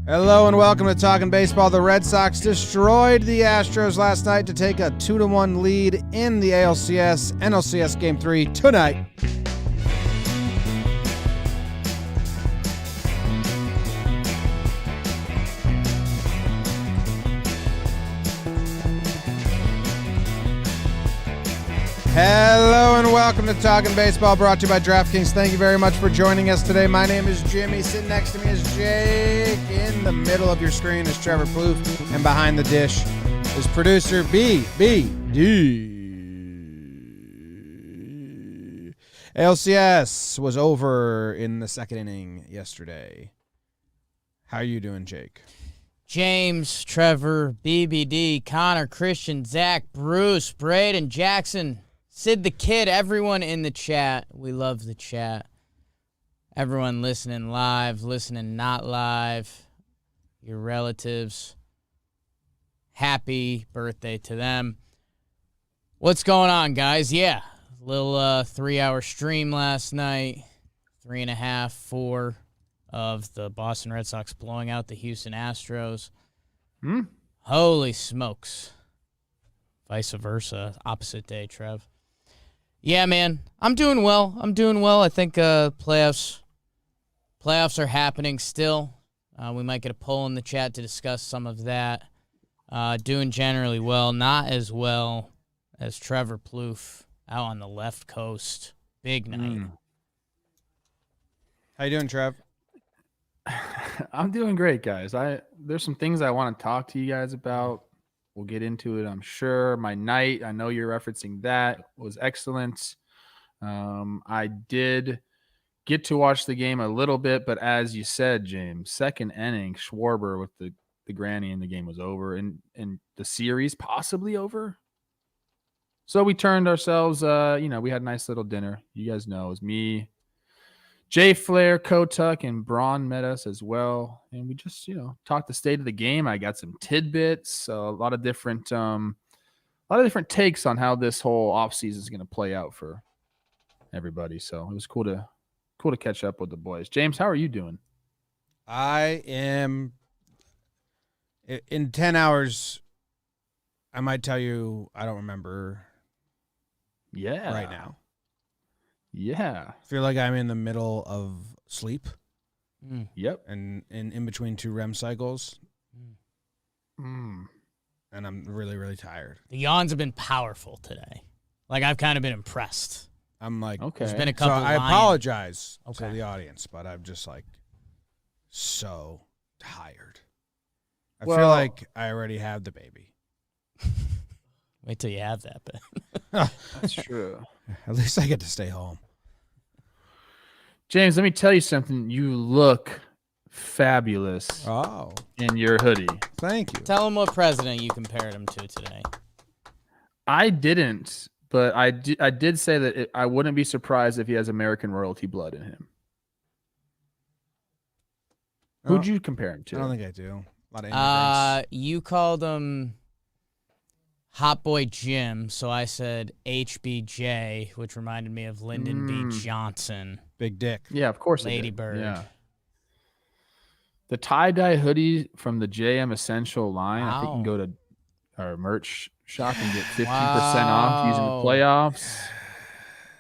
Hello and welcome to Talkin' Baseball. The Red Sox destroyed the Astros last night to take a 2-1 lead in the ALCS NLCS Game 3 tonight. Hello and welcome to Talkin' Baseball, brought to you by DraftKings. Thank you very much for joining us today. My name is Jimmy. Sitting next to me is Jake. In the middle of your screen is Trevor Plouffe. And behind the dish is producer BBD. ALCS was over in the second inning yesterday. How are you doing, Jake? James, Trevor, BBD, Connor, Christian, Zach, Bruce, Braden, Jackson, Sid the Kid, everyone in the chat. We love the chat. Everyone listening live, listening not live, your relatives. Happy birthday to them. What's going on, guys? Yeah, a little 3-hour stream last night. 3.5, 4 of the Boston Red Sox blowing out the Houston Astros. Holy smokes. Vice versa. Opposite day, Trev. Yeah, man. I'm doing well. I think playoffs are happening still. We might get a poll in the chat to discuss some of that. Doing generally well. Not as well as Trevor Plouffe out on the left coast. Big night. How you doing, Trev? I'm doing great, guys. There's some things I want to talk to you guys about. We'll get into it, I'm sure. My night, I know you're referencing that, was excellent. I did get to watch the game a little bit, but as you said, James, second inning, Schwarber with the granny, and the game was over, and the series possibly over. So we turned ourselves, we had a nice little dinner. You guys know, it was me, Jay Flair, Kotuck, and Braun met us as well. And we just, talked the state of the game. I got some tidbits, a lot of different takes on how this whole offseason is going to play out for everybody. So it was cool to catch up with the boys. James, how are you doing? I am in 10 hours. I might tell you I don't remember right now. Yeah. I feel like I'm in the middle of sleep. Yep. And in between two REM cycles. And I'm really, really tired. The yawns have been powerful today. Like, I've kind of been impressed. I'm like, okay. There's been a couple. So I apologize to Okay. the audience, but I'm just like so tired. I Well- feel like I already have the baby. Wait till you have that, but That's true. At least I get to stay home. James, let me tell you something. You look fabulous Oh, in your hoodie. thank you. tell him what president you compared him to today. I didn't, but I did say that I wouldn't be surprised if he has American royalty blood in him. Who'd you compare him to? I don't think I do. A lot of immigrants. You called him Hot Boy Jim, so I said HBJ, which reminded me of Lyndon B. Johnson, Big dick. Yeah, of course. Lady I did. Bird. Yeah. The tie-dye hoodie from the JM Essential line. I think you can go to our merch shop and get 50% off using the Wow. playoffs.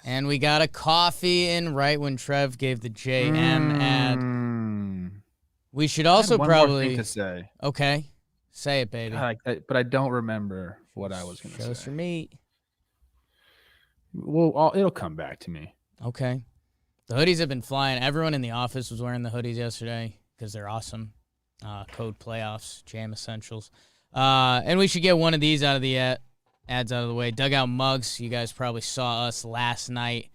And we got a coffee in right when Trev gave the JM ad. We should also I had one more probably thing to say. Okay, say it, baby. But I don't remember what I was going Show to us say. your meat. Well, it'll come back to me. Okay. The hoodies have been flying. Everyone in the office was wearing the hoodies yesterday because they're awesome. Code playoffs, Jam Essentials. And we should get one of these out of the ads out of the way. Dugout mugs. You guys probably saw us last night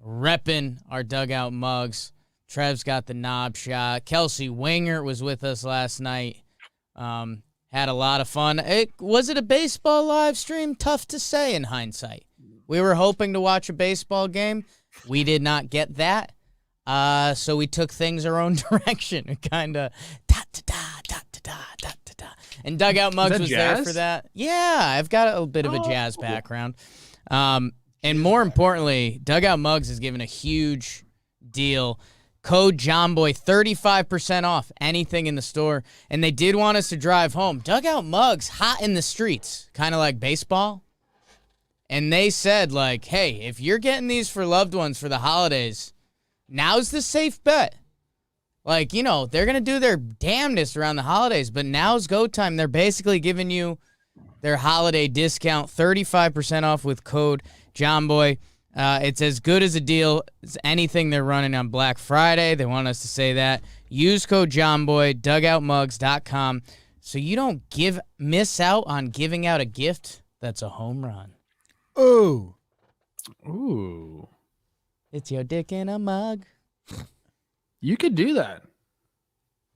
repping our dugout mugs. Trev's got the knob shot. Kelsey Winger was with us last night. Had a lot of fun. Was it a baseball live stream? Tough to say in hindsight. We were hoping to watch a baseball game. We did not get that. So we took things our own direction. We kind of da-da-da. And Dugout Mugs was there for that. Yeah, I've got a bit of a jazz background. And more importantly, Dugout Mugs has given a huge deal. Code JOMBOY, 35% off anything in the store. And they did want us to drive home. Dugout mugs, hot in the streets, kind of like baseball. And they said, like, hey, if you're getting these for loved ones for the holidays, now's the safe bet. Like, you know, they're going to do their damnedest around the holidays, but now's go time. They're basically giving you their holiday discount, 35% off with code JOMBOY. It's as good as a deal as anything they're running on Black Friday. They want us to say that. Use code JOMBOY, dugoutmugs.com, so you don't miss out on giving out a gift that's a home run. Ooh. It's your dick in a mug. You could do that.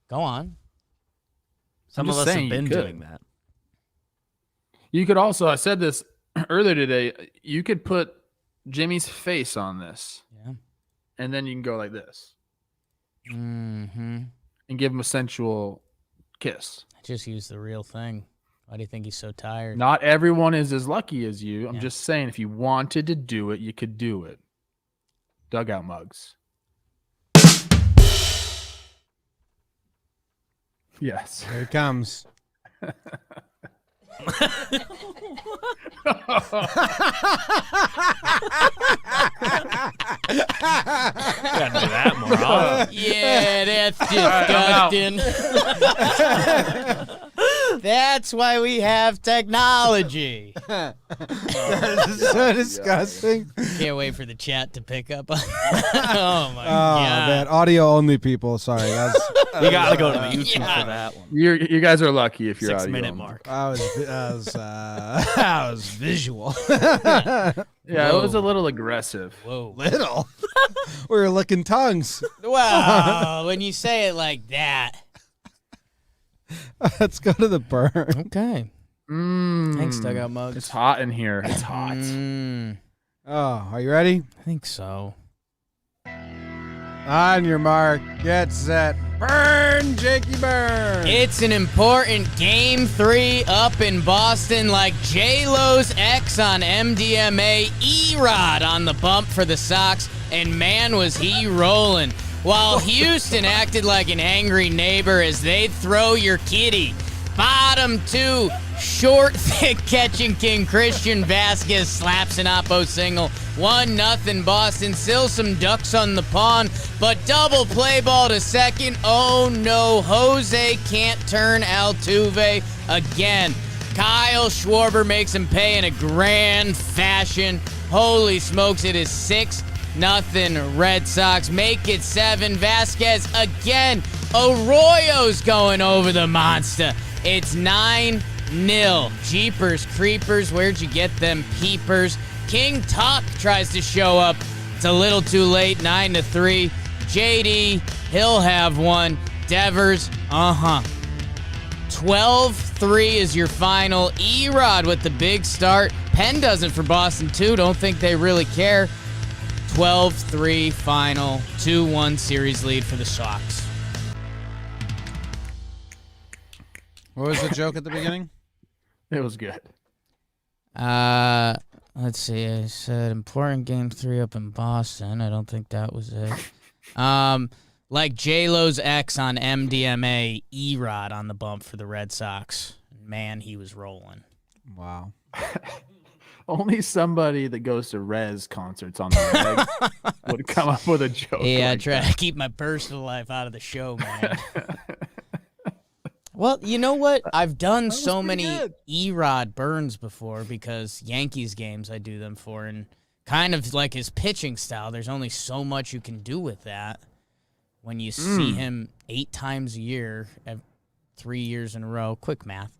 Go on. Some of us have been doing that. You could also, I said this earlier today, you could put Jimmy's face on this. Yeah. And then you can go like this. Mm-hmm. And give him a sensual kiss. I just used the real thing. Why do you think he's so tired? Not everyone is as lucky as you. I'm Yeah. just saying, if you wanted to do it, you could do it. Dugout mugs. Yes. Here it comes. Gotta do that more often. Yeah, that's disgusting. That's why we have technology. That is so disgusting. Can't wait for the chat to pick up on Oh, my God. Man, audio only people. Sorry, guys. You gotta go to the YouTube Yeah. for that one. You guys are lucky if you're 6 audio minute only. mark. I was visual. Yeah, it was a little aggressive. Whoa. Little. We were licking tongues. Wow, when you say it like that. Let's go to the burn. Okay. Thanks, Dugout Mugs. It's hot in here. It's hot. Oh, are you ready? I think so. On your mark, get set, burn, Jakey, burn. It's an important Game 3 up in Boston, like J-Lo's ex on MDMA, E-Rod on the bump for the Sox, and man was he rolling. While Houston acted like an angry neighbor as they'd throw your kitty. Bottom 2, short, thick catching king Christian Vasquez slaps an oppo single. 1-0 Boston, still some ducks on the pond, but double play ball to second. Oh no, Jose can't turn Altuve again. Kyle Schwarber makes him pay in a grand fashion. Holy smokes, it is 6-0 Red Sox. Make it 7. Vasquez again. Arroyo's going over the monster. It's 9-0. Jeepers creepers, where'd you get them peepers? King Tuck tries to show up. It's a little too late. 9-3. JD, he'll have one. Devers, 12-3 is your final. E-Rod with the big start. Penn doesn't for Boston too. Don't think they really care. 12-3 final. 2-1 series lead for the Sox. What was the joke at the beginning? It was good. Let's see. I said important Game 3 up in Boston. I don't think that was it. Like J-Lo's ex on MDMA, E-Rod on the bump for the Red Sox. Man, he was rolling. Wow. Only somebody that goes to Rez concerts on the reg would come up with a joke. Yeah, I like try that. to keep my personal life out of the show, man. Well, you know what? I've done so many good. E-Rod burns before because Yankees games I do them for, and kind of like his pitching style, there's only so much you can do with that when you see him 8 times a year, 3 years in a row. Quick math.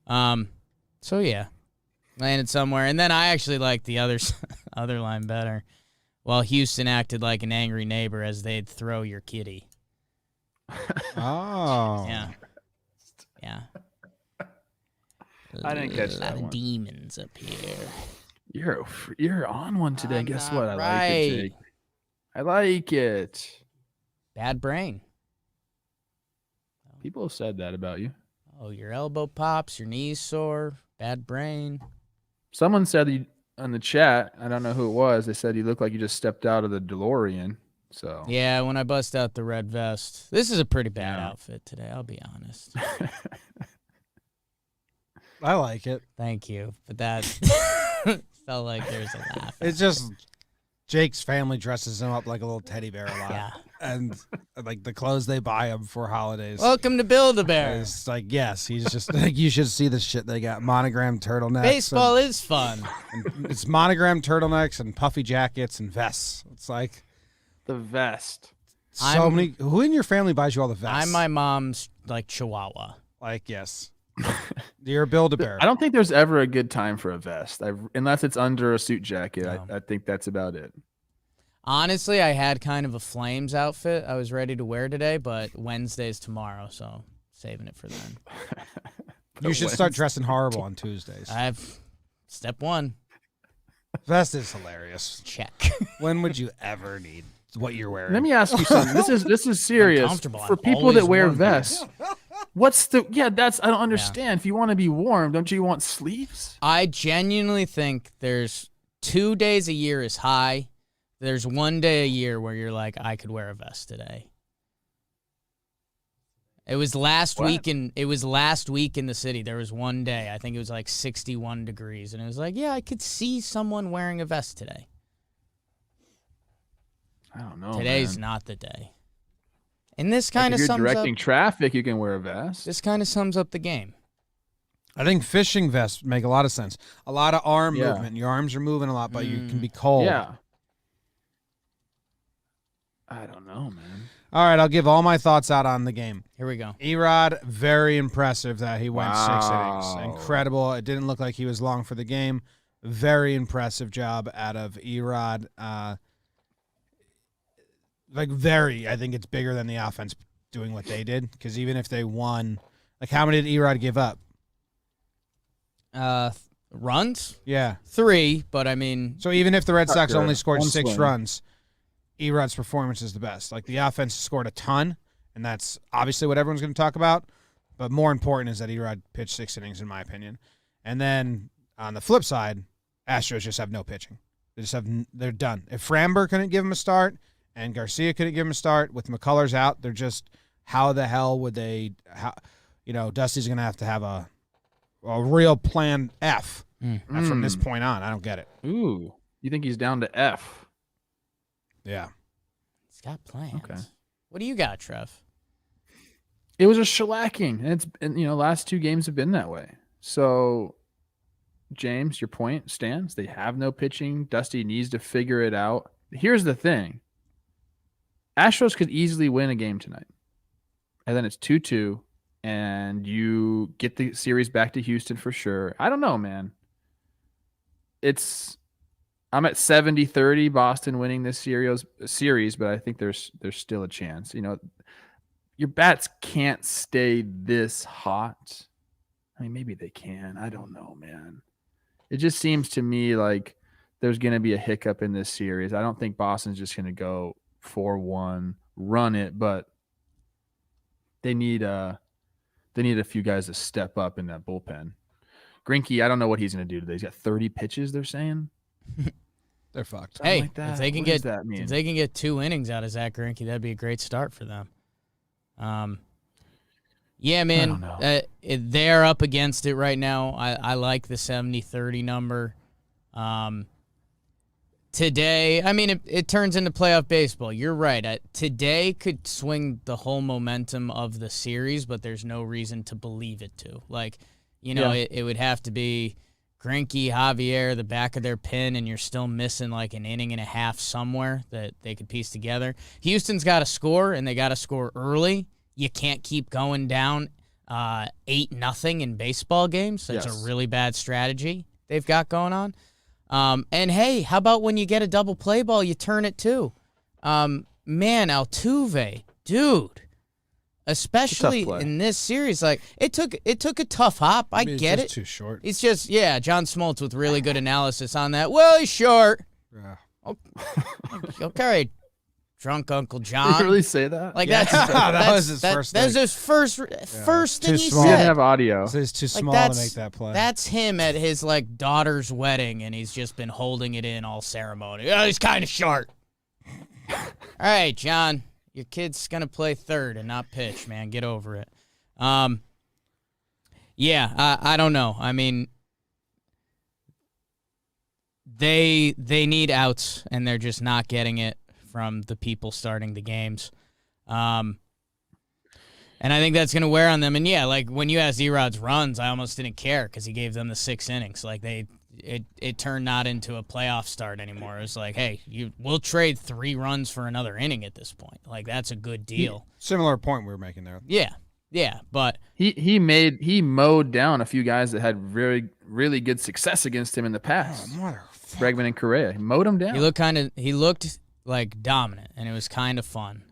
So, yeah, landed somewhere. And then I actually like the other line better. While Houston acted like an angry neighbor as they'd throw your kitty. Oh. Yeah. Yeah. I didn't catch A lot that of one. demons up here. You're on one today. I'm Guess not what? I like right. it, Jake. I like it. Bad brain. People have said that about you. Oh, your elbow pops, your knees sore, bad brain. Someone said you on the chat, I don't know who it was, they said you look like you just stepped out of the DeLorean. So Yeah, when I bust out the red vest, this is a pretty bad outfit today. I'll be honest. I like it. Thank you, but that felt like there's a laugh. It's just Jake's family dresses him up like a little teddy bear a lot. Yeah. And like the clothes they buy him for holidays. Welcome to Build-A-Bear. It's like, yes, he's just like, you should see the shit they got. Monogrammed turtlenecks. Baseball is fun. And it's monogrammed turtlenecks and puffy jackets and vests. It's like the vest. So many. Who in your family buys you all the vests? I'm my mom's like Chihuahua. Like, yes. You're a Build-A-Bear. I don't think there's ever a good time for a vest, unless it's under a suit jacket. No. I think that's about it. Honestly, I had kind of a Flames outfit I was ready to wear today, but Wednesday's tomorrow, so saving it for then. You should start dressing horrible on Tuesdays. I have step one. Vest is hilarious. Check. When would you ever need what you're wearing? Let me ask you something. This is serious. Uncomfortable. For I've people always that wear worn vests. What's the that's I don't understand. If you want to be warm, don't you want sleeves? I genuinely think there's 2 days a year is high. There's 1 day a year where you're like, I could wear a vest today. It was last week in the city. There was 1 day. I think it was like 61 degrees. And it was like, yeah, I could see someone wearing a vest today. I don't know. Today's not the day. And this kind of if sums you're up directing traffic, you can wear a vest. this kind of sums up the game. I think fishing vests make a lot of sense. A lot of arm movement. Your arms are moving a lot, but you can be cold. Yeah. I don't know, man. All right, I'll give all my thoughts out on the game. Here we go. Erod, very impressive that he went 6 Wow. innings. Incredible. It didn't look like he was long for the game. Very impressive job out of Erod. I think it's bigger than the offense doing what they did, because even if they won, like how many did Erod give up? Runs? Yeah. 3, but I mean, So even if the Red Sox only scored One 6 swing. runs, Erod's performance is the best. Like the offense scored a ton, and that's obviously what everyone's going to talk about. But more important is that Erod pitched 6 innings, in my opinion. And then on the flip side, Astros just have no pitching. They're done. If Framber couldn't give him a start and Garcia couldn't give him a start with McCullers out, they're just, how the hell would they? Dusty's going to have a real plan F from this point on. I don't get it. Ooh, you think he's down to F? Yeah. he's got plans. Okay. What do you got, Trev? It was a shellacking, and last 2 games have been that way. So, James, your point stands. They have no pitching. Dusty needs to figure it out. Here's the thing. Astros could easily win a game tonight. And then it's 2-2, and you get the series back to Houston for sure. I don't know, man. I'm at 70-30 Boston winning this series, but I think there's still a chance. Your bats can't stay this hot. I mean, maybe they can. I don't know, man. It just seems to me like there's going to be a hiccup in this series. I don't think Boston's just going to go 4-1, run it, but they need a few guys to step up in that bullpen. Greinke, I don't know what he's going to do today. He's got 30 pitches, they're saying. They're fucked. Something Hey, like that. if they can What get does that mean? if they can get 2 innings out of Zach Greinke, that'd be a great start for them. Yeah, man, I don't know. they're up against it right now. I like the 70-30 number. Today, I mean, it turns into playoff baseball. You're right. Today could swing the whole momentum of the series, but there's no reason to believe it to. It would have to be Greinke, Javier, the back of their pin, and you're still missing like an inning and a half somewhere that they could piece together. Houston's got to score, and they got to score early. You can't keep going down 8-0 in baseball games. That's a really bad strategy they've got going on. And hey, how about when you get a double play ball, you turn it too? Man, Altuve, dude, especially in this series, like it took a tough hop. I get it. Too short. It's just, John Smoltz with really good analysis on that. Well, he's short. Yeah. Okay, drunk Uncle John. Did you really say that? Like that was his first That was thing. his first thing Too he small. We didn't said. have audio. So it's too Like, small to make that play. That's him at his daughter's wedding, and he's just been holding it in all ceremony. Oh, he's kind of short. All right, John, your kid's going to play third and not pitch, man. Get over it. Yeah, I don't know. I mean, they need outs, and they're just not getting it from the people starting the games. And I think that's going to wear on them. And, yeah, like when you asked Erod's runs, I almost didn't care because he gave them the 6 innings. Like it turned not into a playoff start anymore. It was like, hey, we'll trade 3 runs for another inning at this point. Like, that's a good deal. Similar point we were making there. Yeah, but he mowed down a few guys that had really good success against him in the past. Bregman and Correa. He mowed them down. He looked like dominant, and it was kind of fun.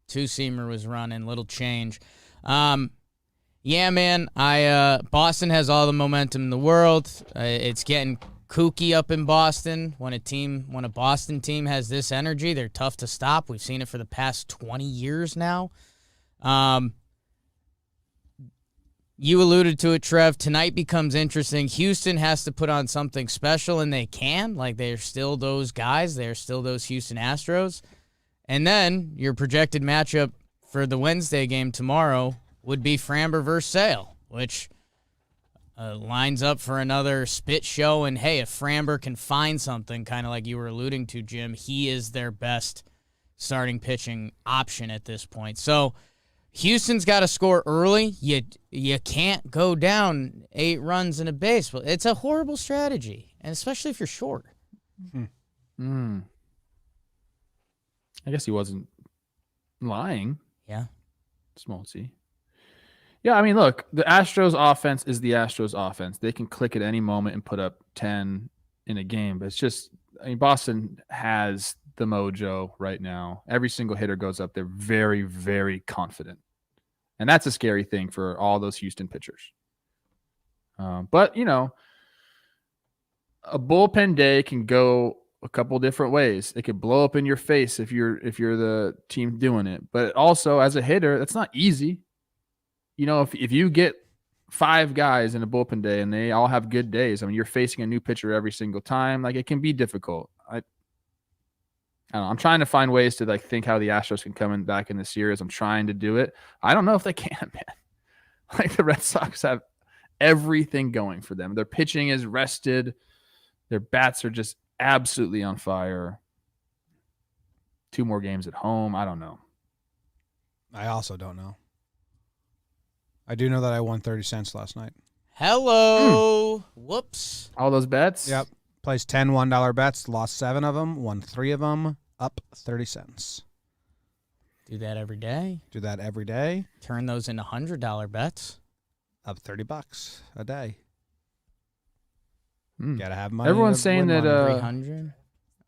Two-seamer was running, little change. Yeah, man, Boston has all the momentum in the world. It's getting kooky up in Boston. When a Boston team has this energy, they're tough to stop. We've seen it for the past 20 years now. You alluded to it, Trev. Tonight becomes interesting. Houston has to put on something special, and they can. Like, they're still those guys. They're still those Houston Astros. And then your projected matchup for the Wednesday game tomorrow would be Framber versus Sale, which lines up for another spit show. And, hey, if Framber can find something, kind of like you were alluding to, Jim, he is their best starting pitching option at this point. So Houston's got to score early. You can't go down 8 runs in a base. It's a horrible strategy, and especially if you're short. I guess he wasn't lying. Yeah. Small C. Yeah, I mean, look, the Astros offense is the Astros offense. They can click at any moment and put up 10 in a game. But it's just, I mean, Boston has the mojo right now. Every single hitter goes up there very, very confident. And that's a scary thing for all those Houston pitchers. But, you know, a bullpen day can go a couple different ways. It could blow up in your face if you're the team doing it. But also, as a hitter, that's not easy. You know, if you get 5 guys in a bullpen day and they all have good days, I mean, you're facing a new pitcher every single time. Like, it can be difficult. I don't know. I'm trying to find ways to think how the Astros can come back in the series. I'm trying to do it. I don't know if they can, man. Like, the Red Sox have everything going for them. Their pitching is rested. Their bats are just absolutely on fire. 2 more games at home. I don't know. I also don't know. I do know that I won 30 cents last night. Hello. Whoops. All those bets? Yep. Placed 10 $1 bets, lost 7 of them, won 3 of them, up 30 cents. Do that every day. Do that every day. Turn those into $100 bets. Up $30 a day. Gotta have money. Everyone's saying that 300.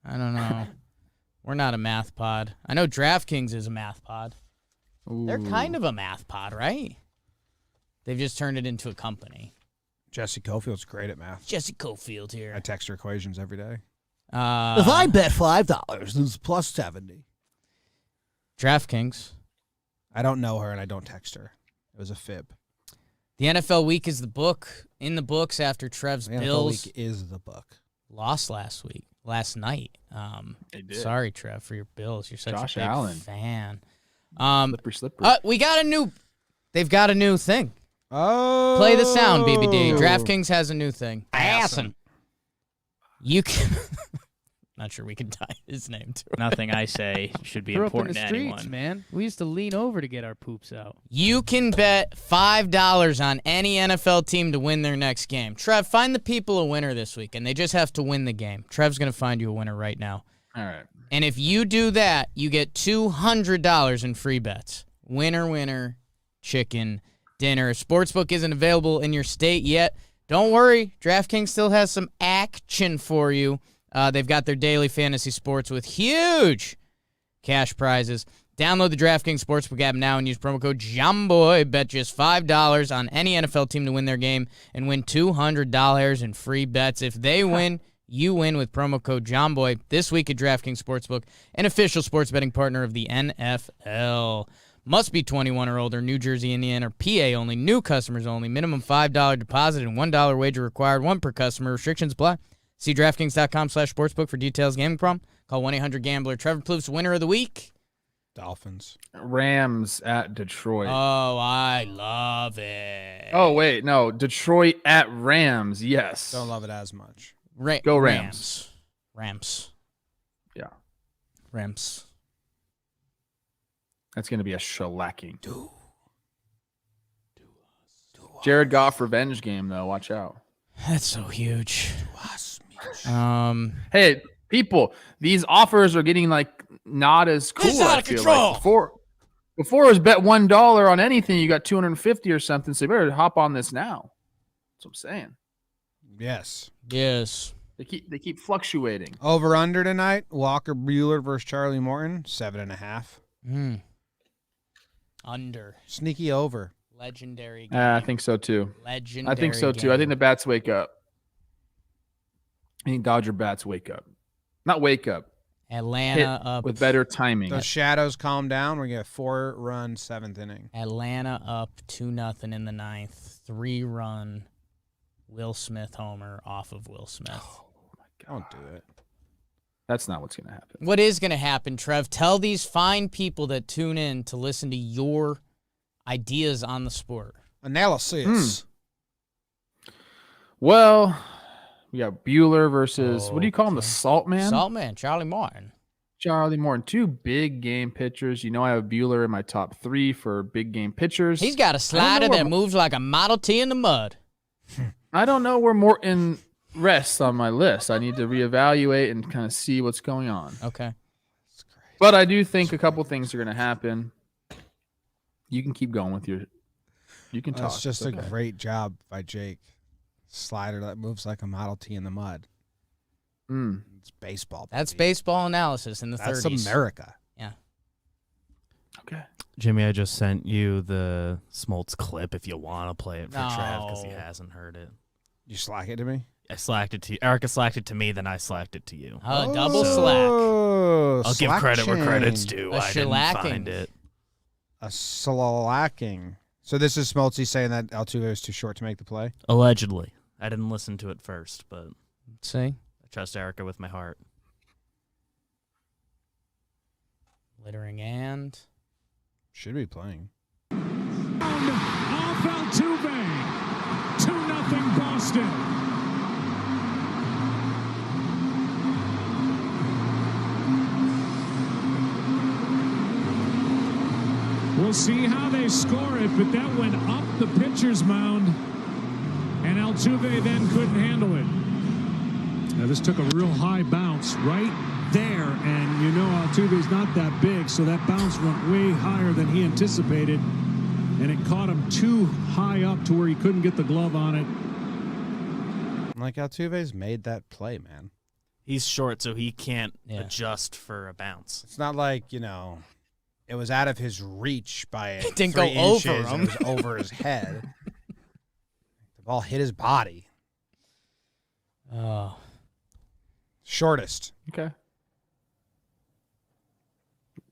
I don't know. We're not a math pod. I know DraftKings is a math pod. Ooh. They're kind of a math pod, right? They've just turned it into a company. Jesse Cofield's great at math. Jesse Cofield here. I text her equations every day. If I bet $5, it's plus 70. DraftKings. I don't know her and I don't text her. It was a fib. The NFL week is in the books after Trev's The NFL Bills week is the book. lost last night. They did. Sorry, Trev, for your Bills. You're such Josh a big Allen. fan. Slippery. They've got a new thing. Oh. Play the sound, BBD. DraftKings has a new thing. Awesome. You can. Not sure we can tie his name to it. Nothing I say should be Grew up in important the to streets, anyone. man. We used to lean over to get our poops out. You can bet $5 on any NFL team to win their next game. Trev, find the people a winner this week, and they just have to win the game. Trev's going to find you a winner right now. All right. And if you do that, you get $200 in free bets. Winner, chicken dinner. If Sportsbook isn't available in your state yet, don't worry. DraftKings still has some action for you. They've got their daily fantasy sports with huge cash prizes. Download the DraftKings Sportsbook app now and use promo code JOMBOY. Bet just $5 on any NFL team to win their game and win $200 in free bets. If they win, you win with promo code JOMBOY. This week at DraftKings Sportsbook, an official sports betting partner of the NFL. Must be 21 or older, New Jersey, Indiana, or PA only. New customers only. Minimum $5 deposit and $1 wager required. 1 per customer. Restrictions apply. See DraftKings.com/sportsbook for details. Gaming problem? Call 1-800-GAMBLER. Trevor Plouffe's winner of the week. Dolphins. Rams at Detroit. Oh, I love it. Oh, wait. No. Detroit at Rams. Yes. Don't love it as much. Go Rams. Rams. Yeah. Rams. That's going to be a shellacking. Jared Goff revenge game, though. Watch out. That's so huge. Hey, people, these offers are getting like not as cool. It's out of control. Like before it was bet $1 on anything, you got 250 or something. So you better hop on this now. That's what I'm saying. Yes. They keep fluctuating. Over under tonight. Walker Bueller versus Charlie Morton. 7.5. Under. Sneaky over. Legendary game. I think so too. Legendary I think so too. I think the bats wake up. I think Dodger bats wake up. Not wake up. Atlanta up with better timing. Those shadows calm down. We get a 4-run 7th inning. Atlanta up 2-0 in the 9th. 3-run Will Smith homer off of Will Smith. Oh my God. Don't do it. That's not what's going to happen. What is going to happen, Trev? Tell these fine people that tune in to listen to your ideas on the sport. Analysis. Well, we got Bueller versus, what do you call him, the Salt Man? Salt Man, Charlie Martin. Charlie Morton. 2 big game pitchers. You know I have Bueller in my top 3 for big game pitchers. He's got a slider that moves like a Model T in the mud. I don't know where Morton rests on my list. I need to reevaluate and kind of see what's going on. Okay. But I do think a couple things are going to happen. You can keep going with your. You can talk. That's just a great job by Jake. Slider that moves like a Model T in the mud. It's baseball. That's baseball analysis in the 30s. That's America. Yeah. Okay. Jimmy, I just sent you the Smoltz clip if you want to play it for Trev because he No. hasn't heard it. You slack it to me? I slacked it to you. Erica slacked it to me, then I slacked it to you. Double slack. I'll give credit where credit's due. A I didn't shellacking. find it. A slacking. So this is Smoltzy saying that Altuve is too short to make the play? Allegedly. I didn't listen to it first, but See? I trust Erica with my heart. Littering and... Should be playing. Off Altuve. 2-0 Boston. We'll see how they score it, but that went up the pitcher's mound, and Altuve then couldn't handle it. Now this took a real high bounce right there, and you know Altuve's not that big, so that bounce went way higher than he anticipated, and it caught him too high up to where he couldn't get the glove on it. Like Altuve's made that play, man. He's short, so he can't adjust for a bounce. It's not like, it was out of his reach by It didn't 3 go over inches and him. It was over his head. The ball hit his body. Oh. Shortest. Okay.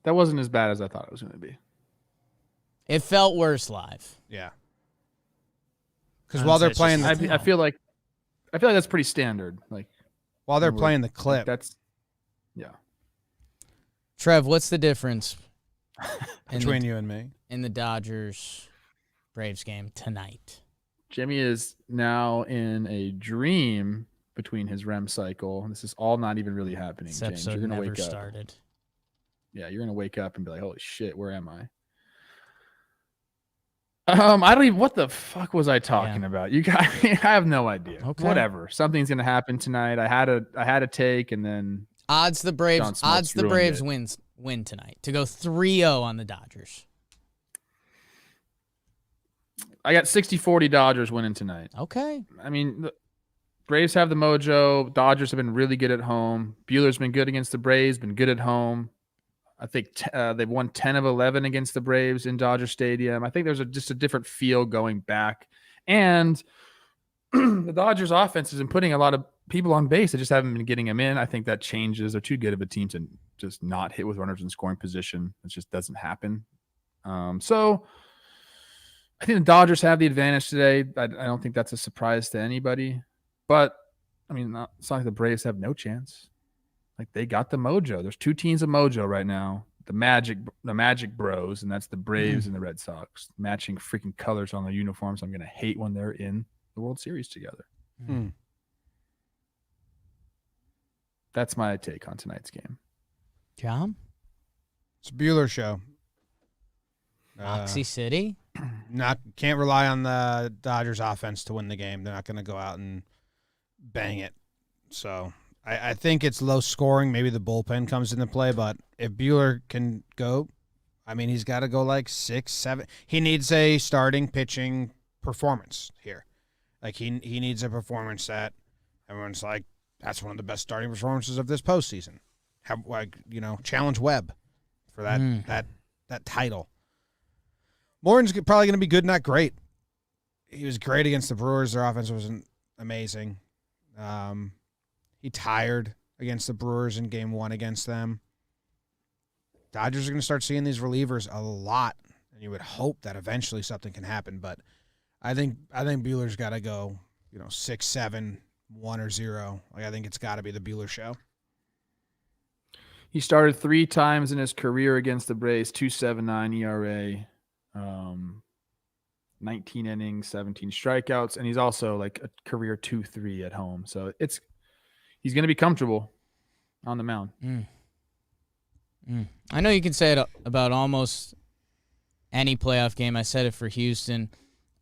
That wasn't as bad as I thought it was going to be. It felt worse live. Yeah. Because while they're playing, I feel like that's pretty standard. Like while they're playing the clip, that's Trev, what's the difference between you and me in the Dodgers-Braves game tonight? Jimmy is now in a dream between his REM cycle. This is all not even really happening. This James, episode you're gonna never wake up. started. Yeah, you're gonna wake up and be like, "Holy shit, where am I?" I don't even. What the fuck was I talking about? You guys, I have no idea. Okay. Whatever. Something's gonna happen tonight. I had a take, and then Odds the Braves. John Smoltz ruined it. win tonight to go 3-0 on the Dodgers. I got 60-40 Dodgers winning tonight. Okay. I mean, the Braves have the mojo. Dodgers have been really good at home. Bueller's been good against the Braves. Been good at home. I think they've won 10 of 11 against the Braves in Dodger Stadium. I think there's just a different feel going back. And the Dodgers offense has been putting a lot of people on base. They just haven't been getting them in. I think that changes. They're too good of a team to just not hit with runners in scoring position. It just doesn't happen. So I think the Dodgers have the advantage today. I don't think that's a surprise to anybody. But, I mean, it's not like the Braves have no chance. Like they got the mojo. There's 2 teams of mojo right now. The Magic Bros, and that's the Braves and the Red Sox, matching freaking colors on their uniforms. I'm gonna hate when they're in the World Series together. That's my take on tonight's game. John? It's a Bueller show. Oxy City? Can't rely on the Dodgers offense to win the game. They're not going to go out and bang it. So I think it's low scoring. Maybe the bullpen comes into play, but if Bueller can go, I mean, he's got to go like 6, 7. He needs a starting pitching performance here. Like he needs a performance that everyone's like, that's one of the best starting performances of this postseason. Have challenge Webb for that title. Morton's probably going to be good, not great. He was great against the Brewers. Their offense wasn't amazing. He tired against the Brewers in Game 1 against them. Dodgers are going to start seeing these relievers a lot, and you would hope that eventually something can happen. But I think Bueller's got to go, 6, 7, 1 or 0. Like I think it's got to be the Bueller show. He started 3 times in his career against the Braves, 2.79 ERA. 19 innings, 17 strikeouts, and he's also like a career 2.3 at home. So he's going to be comfortable on the mound. I know you can say it about almost any playoff game. I said it for Houston.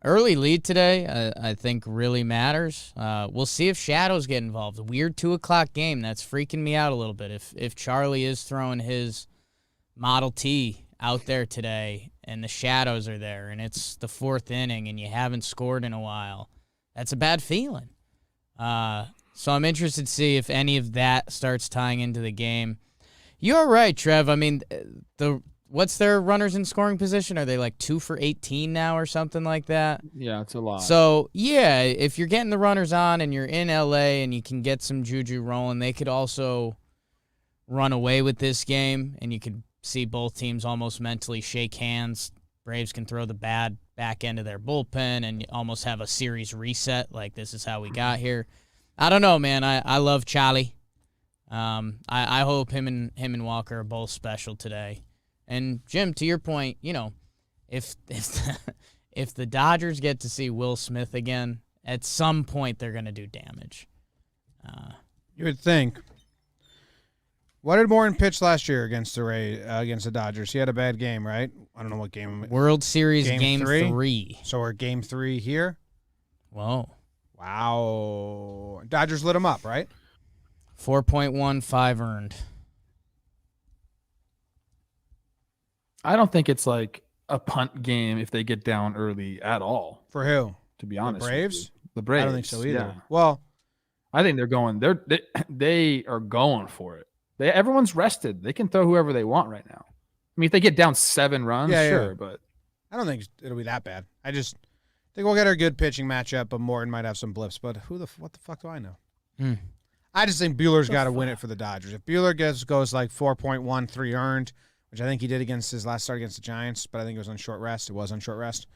Early lead today, I think, really matters. We'll see if shadows get involved. A weird 2:00 game. That's freaking me out a little bit. If Charlie is throwing his Model T out there today and the shadows are there and it's the 4th inning and you haven't scored in a while, that's a bad feeling. So I'm interested to see if any of that starts tying into the game. You're right, Trev. I mean, what's their runners in scoring position? Are they like 2 for 18 now or something like that? Yeah, it's a lot. So, yeah, if you're getting the runners on and you're in LA and you can get some juju rolling, they could also run away with this game and you could see both teams almost mentally shake hands. Braves can throw the bad back end of their bullpen and almost have a series reset. Like, this is how we got here. I don't know, man. I love Charlie. I hope him and Walker are both special today. And Jim, to your point, if the Dodgers get to see Will Smith again, at some point they're going to do damage. You would think. What did Morton pitch last year against the Dodgers? He had a bad game, right? I don't know what game. World Series Game 3. So we're Game 3 here? Whoa. Wow. Dodgers lit him up, right? 4.15 earned. I don't think it's like a punt game if they get down early at all. For who? To be honest, The Braves? The Braves. I don't think so either. Yeah. Well, I think they are going for it. Everyone's rested. They can throw whoever they want right now. I mean, if they get down 7 runs, sure, but I don't think it'll be that bad. I just think we'll get a good pitching matchup, but Morton might have some blips. But what the fuck do I know? I just think Bueller's got to win it for the Dodgers. If Bueller goes like 4.13 earned, which I think he did against his last start against the Giants, but I think it was on short rest. It was on short rest.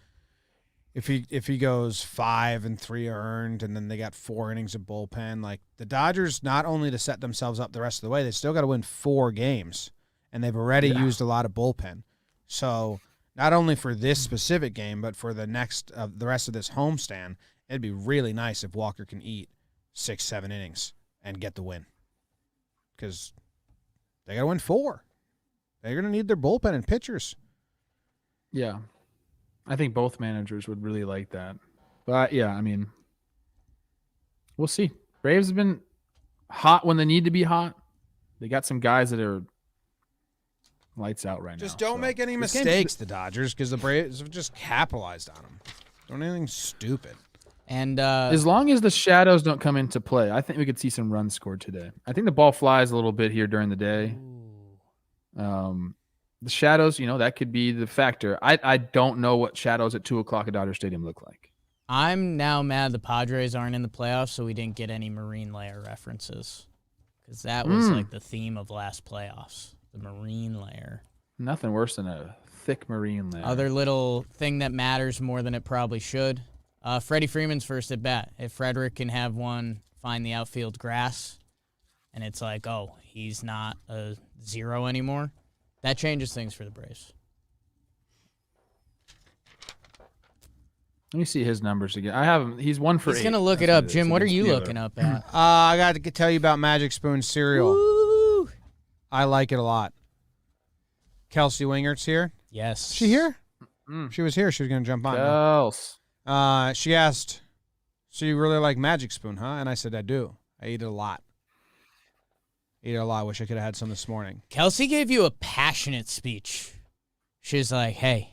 If he goes 5 and 3 earned, and then they got 4 innings of bullpen, like the Dodgers, not only to set themselves up the rest of the way, they still got to win 4 games, and they've already used a lot of bullpen. So not only for this specific game, but for the rest of this homestand, it'd be really nice if Walker can eat 6, 7 innings and get the win, because they got to win 4. They're going to need their bullpen and pitchers. yeah. I think both managers would really like that. But, yeah, I mean, we'll see. Braves have been hot when they need to be hot. They got some guys that are lights out right now. Just don't make any mistakes, the Dodgers, because the Braves have just capitalized on them. Don't do anything stupid. And as long as the shadows don't come into play, I think we could see some runs scored today. I think the ball flies a little bit here during the day. The shadows, that could be the factor. I don't know what shadows at 2:00 at Dodger Stadium look like. I'm now mad the Padres aren't in the playoffs, so we didn't get any marine layer references, because that was like the theme of last playoffs, the marine layer. Nothing worse than a thick marine layer. Other little thing that matters more than it probably should. Freddie Freeman's first at bat. If Frederick can have one find the outfield grass, and it's like, oh, he's not a 0 anymore, that changes things for the Braves. Let me see his numbers again. I have him. He's 1 for 8. He's going to look it That's up. Jim, what are you Steeler. looking up at? I got to tell you about Magic Spoon cereal. Woo! I like it a lot. Kelsey Wingert's here. Yes. Is she here? She was here. She was going to jump on. Else. She asked, so you really like Magic Spoon, huh? And I said, I do. I eat it a lot. I wish I could have had some this morning. Kelsey gave you a passionate speech. She's like, hey,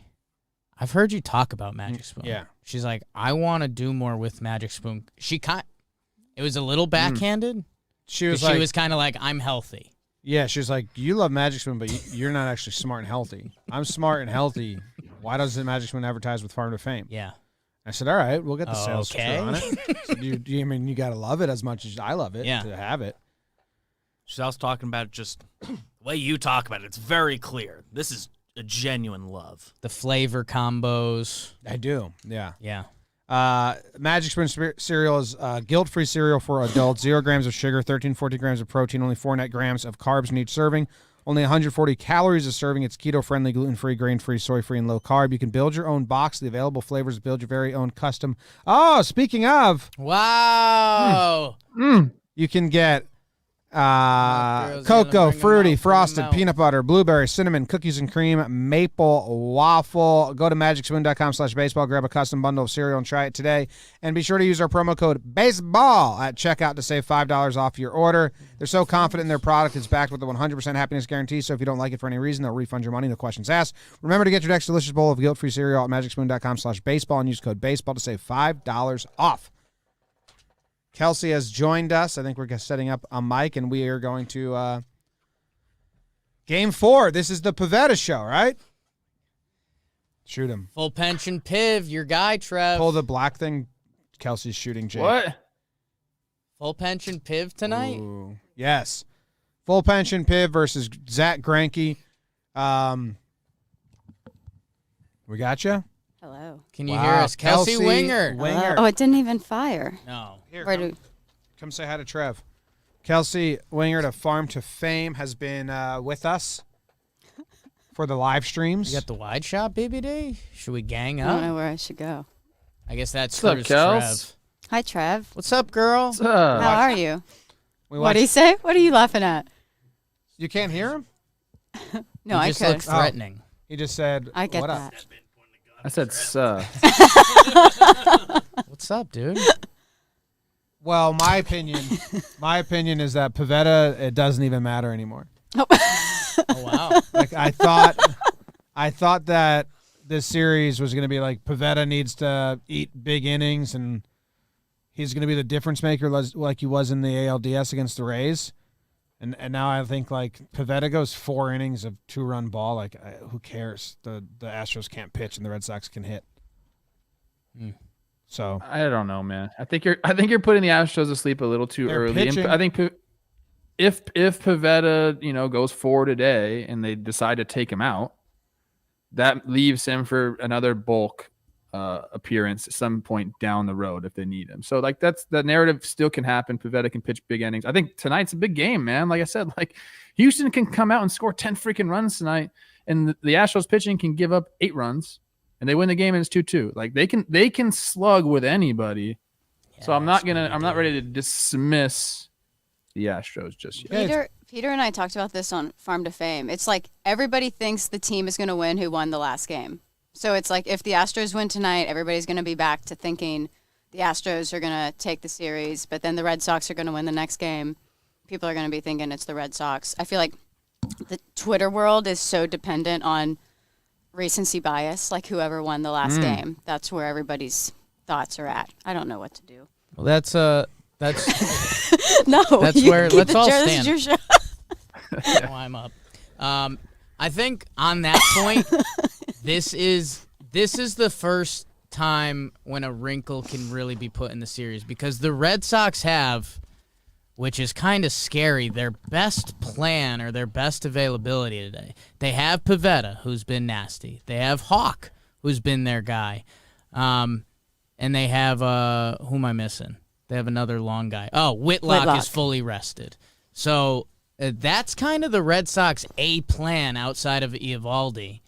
I've heard you talk about Magic Spoon. Yeah. She's like, I want to do more with Magic Spoon. It was a little backhanded. She was She was kind of like, I'm healthy. yeah, she was like, you love Magic Spoon, but you're not actually smart and healthy. I'm smart and healthy. Why doesn't Magic Spoon advertise with Farm to Fame? Yeah. I said, all right, we'll get the sales Okay. on it. So I mean, you got to love it as much as I love it to have it. She's also talking about just the way you talk about it. It's very clear. This is a genuine love. The flavor combos. I do, yeah. Yeah. Magic Spoon cereal is guilt-free cereal for adults. 0 grams of sugar, 13-14 grams of protein, only 4 net grams of carbs in each serving. Only 140 calories a serving. It's keto-friendly, gluten-free, grain-free, soy-free, and low-carb. You can build your own box. The available flavors build your very own custom. Oh, speaking of. Wow. You can get girl's cocoa, gonna bring 'em fruity, out, bring 'em frosted, out. peanut butter, blueberry, cinnamon, cookies and cream, maple waffle. Go to magicspoon.com/baseball, grab a custom bundle of cereal and try it today. And be sure to use our promo code BASEBALL at checkout to save $5 off your order. They're so confident in their product, it's backed with a 100% happiness guarantee. So if you don't like it for any reason, they'll refund your money, no questions asked. Remember to get your next delicious bowl of guilt-free cereal at magicspoon.com/baseball and use code BASEBALL to save $5 off. Kelsey has joined us. I think we're setting up a mic, and we are going to Game 4. This is the Pavetta show, right? Shoot him. Full pension Piv, your guy, Trev. Pull the black thing. Kelsey's shooting Jake. What? Full pension Piv tonight? Ooh. Yes. Full pension Piv versus Zach Greinke. We got you? Hello. Can you hear us? Kelsey Winger. Oh, it didn't even fire. No. Here, Where come, do- come say hi to Trev. Kelsey Winger to Farm to Fame has been with us for the live streams. You got the wide shot, BBD? Should we gang I don't up? know where I should go. I guess that's What's up, Kels? Trev. Hi, Trev. What's up, girl? What's up? How are you? We What do you say? What are you laughing at? You can't hear him? No, You I just could. look threatening. He just said, I get what that. up? I said, What's up, dude? Well, my opinion is that Pavetta, it doesn't even matter anymore. Oh, wow. Like I thought that this series was going to be like Pavetta needs to eat big innings and he's going to be the difference maker like he was in the ALDS against the Rays. And now I think like Pavetta goes 4 innings of 2-run ball. Like who cares? The Astros can't pitch and the Red Sox can hit. So I don't know, man. I think you're putting the Astros to sleep a little too They're early. pitching. And I think if Pavetta, goes 4 today and they decide to take him out, that leaves him for another bulk appearance at some point down the road if they need him. So like that narrative still can happen. Pavetta can pitch big innings. I think tonight's a big game, man. Like I said, like Houston can come out and score 10 freaking runs tonight, and the Astros pitching can give up 8 runs. And they win the game and it's 2-2. Like they can slug with anybody. So I'm not ready to dismiss the Astros just yet. Peter and I talked about this on Farm to Fame. It's like everybody thinks the team is going to win who won the last game. So it's like if the Astros win tonight, everybody's going to be back to thinking the Astros are going to take the series, but then the Red Sox are going to win the next game. People are going to be thinking it's the Red Sox. I feel like the Twitter world is so dependent on recency bias, like whoever won the last game. That's where everybody's thoughts are at. I don't know what to do. Well, that's No, That's you where- keep let's the all chair. stand. This is your show. now I'm up. I think on that point, this is the first time when a wrinkle can really be put in the series because the Red Sox have, which is kind of scary, their best plan or their best availability today. They have Pavetta, who's been nasty. They have Hawk, who's been their guy. And they have, who am I missing? They have another long guy. Oh, Whitlock is fully rested. So that's kind of the Red Sox A plan outside of Eovaldi.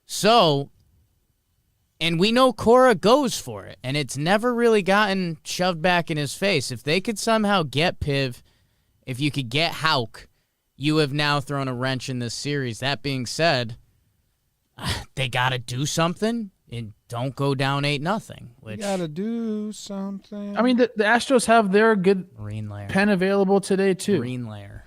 So, and we know Cora goes for it, and it's never really gotten shoved back in his face. If they could somehow get Piv, if you could get Houck, you have now thrown a wrench in this series. That being said, they got to do something and don't go down 8-0. Which Got to do something. I mean, the Astros have their good Green layer. pen available today, too. Green layer.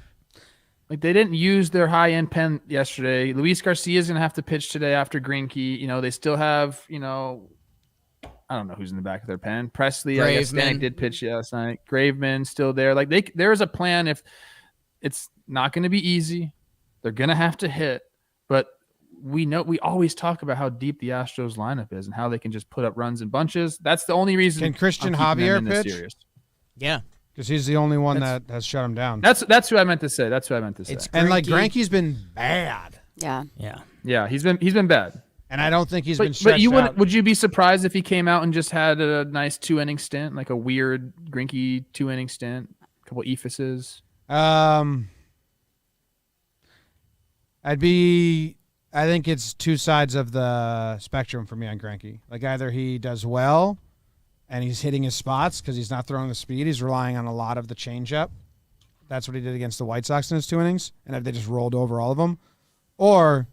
Like, they didn't use their high-end pen yesterday. Luis Garcia is going to have to pitch today after Greinke. You know, they still have, I don't know who's in the back of their pen. Presley, I guess Stanek did pitch last night. Graveman still there. Like, there's a plan. If it's not going to be easy, they're going to have to hit. But we always talk about how deep the Astros lineup is and how they can just put up runs in bunches. That's the only reason. Can Christian Javier pitch? Yeah. Because he's the only one that has shut him down. That's who I meant to say. And like Greinke's been bad. Yeah. Yeah, he's been bad. And I don't think he's been stretched But you out. would you be surprised if he came out and just had a nice 2-inning stint, like a weird Greinke 2-inning stint, a couple ephyses? I think it's two sides of the spectrum for me on Greinke. Like, either he does well and he's hitting his spots because he's not throwing the speed. He's relying on a lot of the changeup. That's what he did against the White Sox in his 2 innings, and if they just rolled over all of them. Or,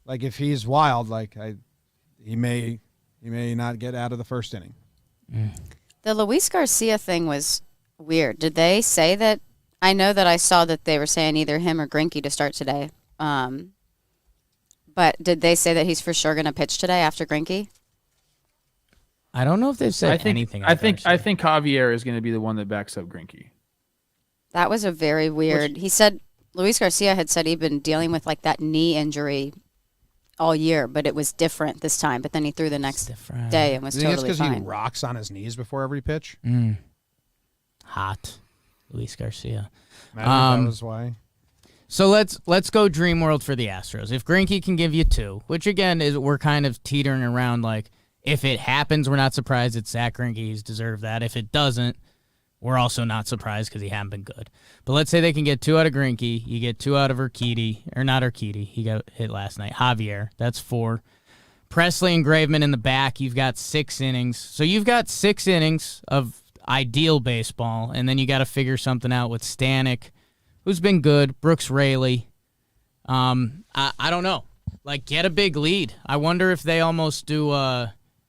like, if he's wild, he may not get out of the first inning. The Luis Garcia thing was weird. Did they say that? I know that I saw that they were saying either him or Greinke to start today. But did they say that he's for sure going to pitch today after Greinke? I don't know if they've said anything. I think Javier is going to be the one that backs up Greinke. That was a very weird. He said Luis Garcia had said he'd been dealing with like that knee injury all year, but it was different this time. But then he threw the next day and was Do you think totally it's because fine. he rocks on his knees before every pitch? Hot. Luis Garcia. Imagine that was why. So let's go dream world for the Astros. If Greinke can give you 2, which again is we're kind of teetering around, like if it happens, we're not surprised. It's Zach Greinke. He's deserved that. If it doesn't, we're also not surprised because he hasn't been good. But let's say they can get 2 out of Greinke. You get 2 out of Urquidy, or not Urquidy. He got hit last night. Javier, that's 4. Presley and Graveman in the back. You've got 6 innings. So you've got 6 innings of ideal baseball, and then you got to figure something out with Stanek, who's been good, Brooks Raley. I don't know. Like, get a big lead. I wonder if they almost do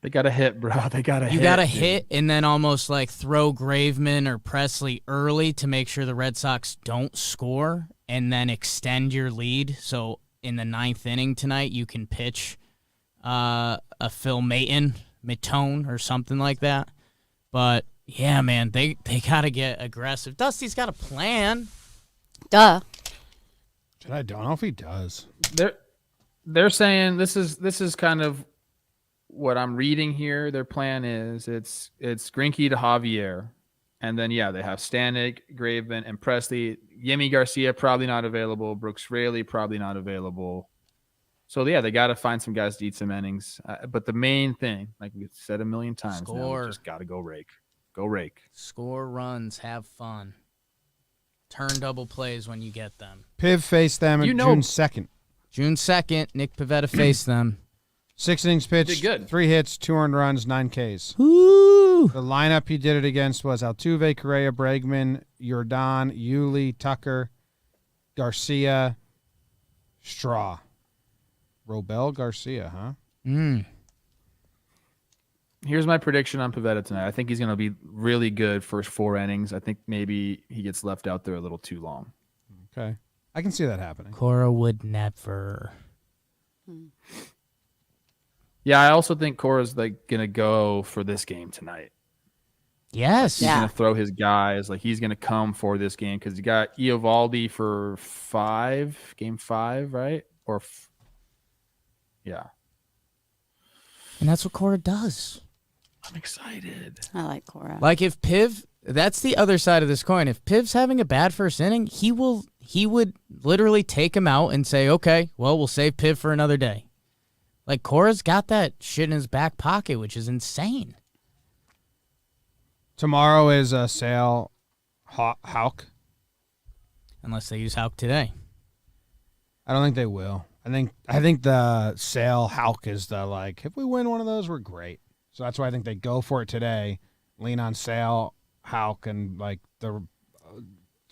They got to hit, bro. They got to hit. You got to hit and then almost like throw Graveman or Presley early to make sure the Red Sox don't score and then extend your lead. So in the 9th inning tonight, you can pitch a Phil Matone or something like that. But, yeah, man, they got to get aggressive. Dusty's got a plan. Duh. I don't know if he does. They're saying this is kind of what I'm reading here. Their plan is it's Greinke to Javier, and then they have Stanek, Graveman, and Presley. Yemi Garcia probably not available. Brooks Raley probably not available. So they got to find some guys to eat some innings. But the main thing, like we've said a million times, now, we just got to go rake. Go rake. Score runs. Have fun. Turn double plays when you get them. Piv faced them June 2nd. June 2nd, Nick Pivetta faced them. 6 innings pitched, Did good. 3 hits, 2 earned runs, 9 Ks. Woo! The lineup he did it against was Altuve, Correa, Bregman, Yordan, Yuli, Tucker, Garcia, Straw. Robel Garcia, huh? Here's my prediction on Pivetta tonight. I think he's going to be really good first 4 innings. I think maybe he gets left out there a little too long. Okay. I can see that happening. Cora would never. Yeah, I also think Cora's going to go for this game tonight. Yes. He's going to throw his guys. Like, he's going to come for this game because you got Eovaldi for game 5, right? Yeah. And that's what Cora does. I'm excited. I like Cora. Like if Piv, that's the other side of this coin. If Piv's having a bad first inning, he would literally take him out and say, okay, well, we'll save Piv for another day. Like Cora's got that shit in his back pocket, which is insane. Tomorrow is Sale Houck. unless they use Houck today. I don't think they will. I think the Sale Houck is the like. If we win one of those, we're great. So that's why I think they go for it today. Lean on Sale, Houck, and like the.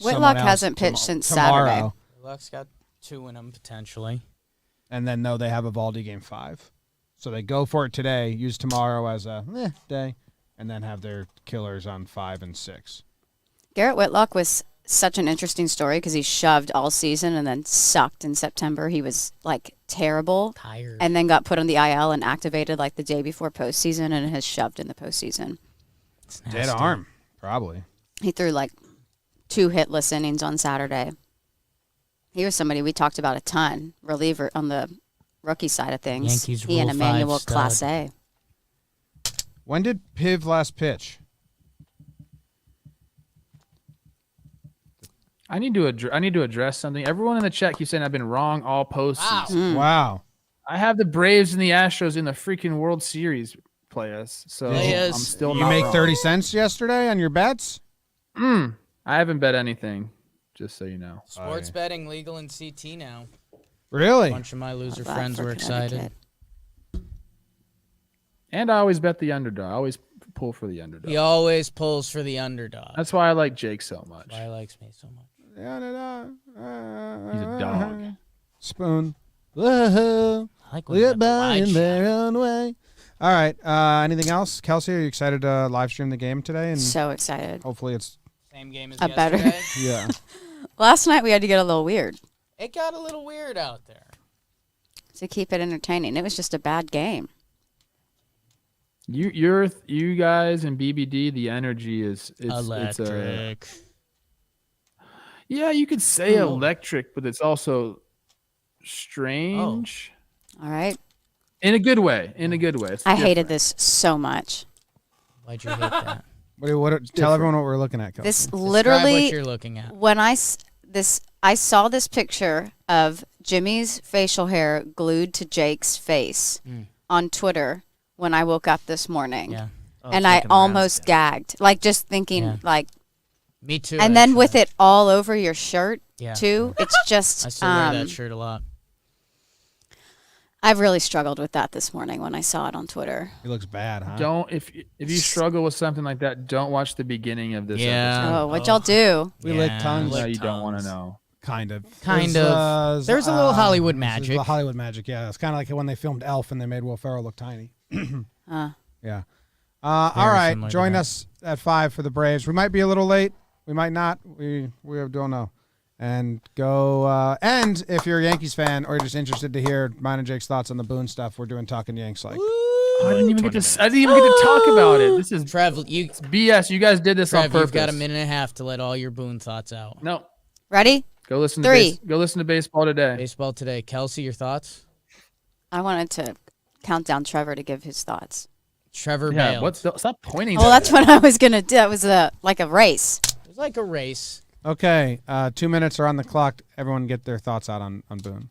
Whitlock hasn't pitched since Saturday. Whitlock's got 2 in him potentially. And then they have a Valdi game 5. So they go for it today, use tomorrow as a day, and then have their killers on 5 and 6. Garrett Whitlock was such an interesting story because he shoved all season and then sucked in September. He was like terrible. Tired. And then got put on the IL and activated like the day before postseason and has shoved in the postseason. Dead arm, probably. He threw like 2 hitless innings on Saturday. He was somebody we talked about a ton, reliever on the rookie side of things. Yankees he and Rule Emmanuel 5 Class stud. A. When did Piv last pitch? I need to address something. Everyone in the chat keeps saying I've been wrong all postseason. Wow. I have the Braves and the Astros in the freaking World Series players, so I'm still You not make wrong. 30 cents yesterday on your bets? I haven't bet anything, just so you know. Sports betting legal in CT now. Really? A bunch of my loser Love that friends for were excited. Connecticut. And I always bet the underdog. I always pull for the underdog. He always pulls for the underdog. That's why I like Jake so much. why he likes me so much. He's a dog. Spoon. Whoa. I like when you Get have the by wide in shot. their own way. All right. Anything else? Kelsey, are you excited to live stream the game today? And So excited. hopefully it's Same game as A better- yesterday. yeah. Last night we had to get a little weird It got a little weird out there. to keep it entertaining. It was just a bad game. You guys and BBD, the energy is Electric. Yeah, you could say electric, but it's also strange. All right. In a good way. It's I hated different. this so much. Why'd you hate that? Tell everyone what we're looking at, Kelsey. This Describe literally, what you're looking at. when I saw this picture of Jimmy's facial hair glued to Jake's face on Twitter when I woke up this morning. Yeah. And I almost gagged, like just thinking, Yeah. like, Me too. and then actually. with it all over your shirt Yeah. too. It's just, I still wear that shirt a lot. I've really struggled with that this morning when I saw it on Twitter. He looks bad, huh? Don't if you struggle with something like that, don't watch the beginning of this Yeah. episode. Oh, what'd y'all do? We lick tongues. No, lick you don't want to tongues. know. Kind of. Kind of. There's a little Hollywood magic. The Hollywood magic, yeah. It's kind of like when they filmed Elf and they made Will Ferrell look tiny. Yeah. All right. similar to Join that. us at 5 for the Braves. We might be a little late. We might not. We don't know. And go. And if you're a Yankees fan or you're just interested to hear mine and Jake's thoughts on the Boone stuff, we're doing Talkin' Yanks like. I didn't even get to talk about it. This is Trev, BS. You guys did this on purpose. you've got a minute and a half to let all your Boone thoughts out. No. Ready? Go listen Three. go listen to baseball today. Baseball today. Kelsey, your thoughts? I wanted to count down Trevor to give his thoughts. Trevor Yeah, bailed. stop pointing. Well, at that's that. what I was gonna do. It was like a race. It was like a race. Okay. 2 minutes are on the clock. Everyone get their thoughts out on Boone.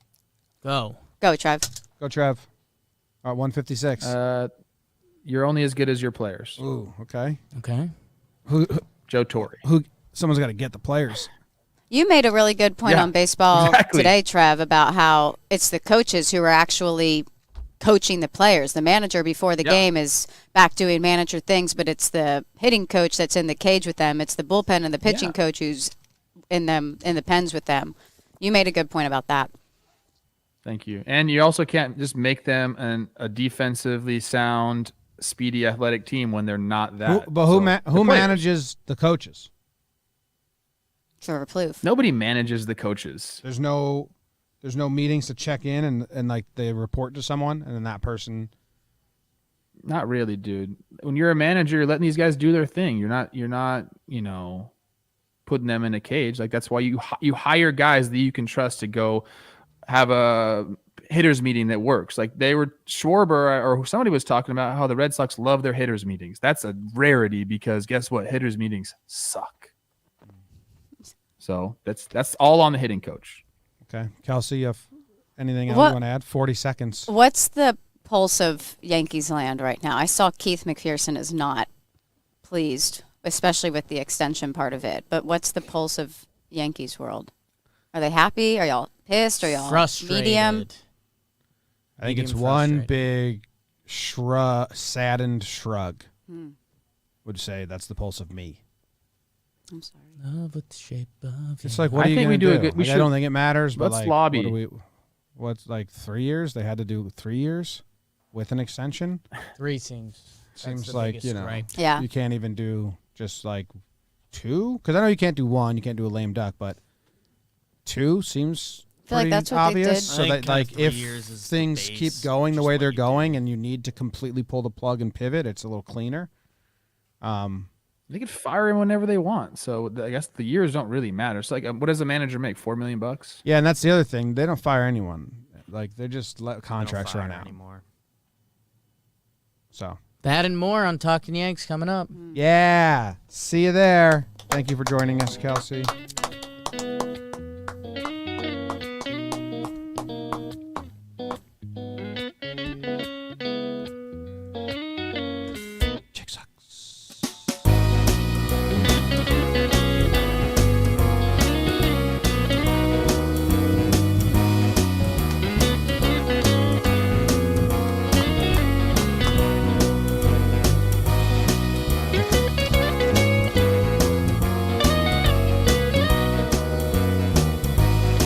Go. Go, Trev. Go, Trev. 156. You're only as good as your players. Ooh, okay. Okay. Joe Torre. Someone's got to get the players. You made a really good point Yeah, on baseball exactly. today, Trev, about how it's the coaches who are actually coaching the players. The manager before the game is back doing manager things, but it's the hitting coach that's in the cage with them. It's the bullpen and the pitching coach who's in the pens with them. You made a good point about that. Thank you. And you also can't just make them a defensively sound, speedy, athletic team when they're not that. Who So, the players. manages the coaches? Trevor Plouffe. Nobody manages the coaches. There's no meetings to check in and like they report to someone and then that person. Not really, dude. When you're a manager, you're letting these guys do their thing. You're not, putting them in a cage. Like that's why you hire guys that you can trust to go have a hitters meeting that works. Like Schwarber or somebody was talking about how the Red Sox love their hitters meetings. That's a rarity because guess what? Hitters meetings suck. So that's all on the hitting coach. Okay. Kelsey, you have anything else What- you want to add? 40 seconds. What's the pulse of Yankees land right now? I saw Keith McPherson is not pleased, especially with the extension part of it. But what's the pulse of Yankees world? Are they happy? Are y'all pissed? Are y'all Frustrated. medium? I think it's Medium one frustrated. big saddened shrug. Hmm. Would say that's the pulse of me. I'm sorry. Love with the shape of It's you. like, what I are you think going we to do do? a good- we Like, I should- don't think it matters, but let's like, lobby. What's like 3 years? They had to do 3 years with an extension. 3 seems Seems the like, biggest you know, gripe. Yeah. you can't even do just like 2. Because I know you can't do 1. You can't do a lame duck, but 2 seems I feel like pretty that's what they obvious. did. So I think that kind of like 3 if years is the things keep base, going the just way what they're you do. going and you need to completely pull the plug and pivot, it's a little cleaner. They could fire him whenever they want. So I guess the years don't really matter. It's like, what does a manager make? $4 million bucks? Yeah, and that's the other thing. They don't fire anyone. Like they just let They don't contracts fire run out. anymore. So That and more on Talkin' Yanks coming up. yeah, see you there. Thank you for joining us, Kelsey.